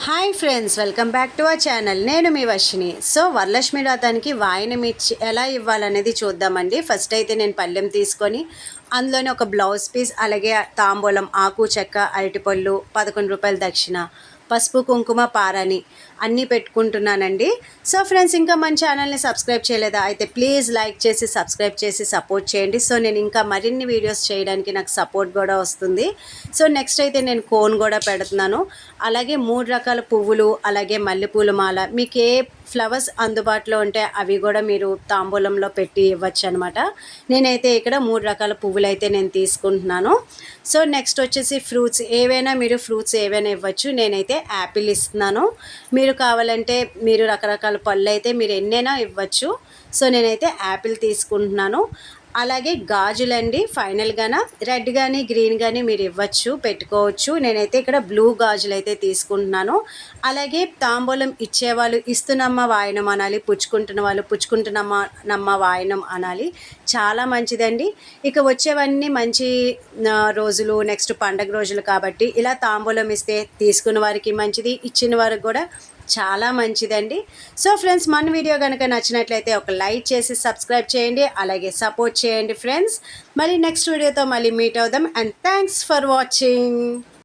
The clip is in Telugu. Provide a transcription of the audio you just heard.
Hi friends, welcome back to our channel. నేను మీ వర్షిని. సో వరలక్ష్మి వ్రతానికి వాయనం ఇచ్చి ఎలా ఇవ్వాలనేది చూద్దామండి. ఫస్ట్ అయితే నేను పళ్ళెం తీసుకొని అందులోనే ఒక బ్లౌజ్ పీస్, అలాగే తాంబూలం, ఆకు చెక్క, అరటిపళ్ళు, 11 రూపాయల దక్షిణ, పసుపు కుంకుమ పారాని అన్నీ పెట్టుకుంటున్నానండి. సో ఫ్రెండ్స్, ఇంకా మన ఛానల్ని సబ్స్క్రైబ్ చేయలేదా అయితే ప్లీజ్ లైక్ చేసి సబ్స్క్రైబ్ చేసి సపోర్ట్ చేయండి. సో నేను ఇంకా మరిన్ని వీడియోస్ చేయడానికి నాకు సపోర్ట్ కూడా వస్తుంది. సో నెక్స్ట్ అయితే నేను కోన్ కూడా పెడుతున్నాను. అలాగే 3 రకాల పువ్వులు, అలాగే మల్లెపూల మాల, మీకు ఏ ఫ్లవర్స్ అందుబాటులో ఉంటే అవి కూడా మీరు తాంబూలంలో పెట్టి ఇవ్వచ్చు అనమాట. నేనైతే ఇక్కడ 3 రకాల పువ్వులు అయితే నేను తీసుకుంటున్నాను. సో నెక్స్ట్ వచ్చేసి ఫ్రూట్స్ ఏవైనా ఇవ్వచ్చు. నేనైతే యాపిల్ ఇస్తున్నాను. మీరు కావాలంటే మీరు రకరకాల పళ్ళు అయితే మీరు ఎన్నైనా ఇవ్వచ్చు. సో నేనైతే యాపిల్ తీసుకుంటున్నాను. అలాగే గాజులండి, ఫైనల్గాన రెడ్ కానీ గ్రీన్ కానీ మీరు ఇవ్వచ్చు, పెట్టుకోవచ్చు. నేనైతే ఇక్కడ బ్లూ గాజులు అయితే తీసుకుంటున్నాను. అలాగే తాంబూలం ఇచ్చేవాళ్ళు ఇస్తున్నమ్మ వాయనం అనాలి, పుచ్చుకుంటున్న వాళ్ళు పుచ్చుకుంటున్నమ్మ వాయనం అనాలి. చాలా మంచిదండి. ఇక వచ్చేవన్నీ మంచి రోజులు, నెక్స్ట్ పండగ రోజులు కాబట్టి ఇలా తాంబూలం ఇస్తే తీసుకున్న వారికి మంచిది, ఇచ్చిన వారికి కూడా చాలా మంచిదండి. సో ఫ్రెండ్స్, మన వీడియో కనుక నచ్చినట్లయితే ఒక లైక్ చేసి సబ్స్క్రైబ్ చేయండి, అలాగే సపోర్ట్ చేయండి ఫ్రెండ్స్. మళ్ళీ నెక్స్ట్ వీడియోతో మళ్ళీ మీట్ అవుదాం. And thanks for watching.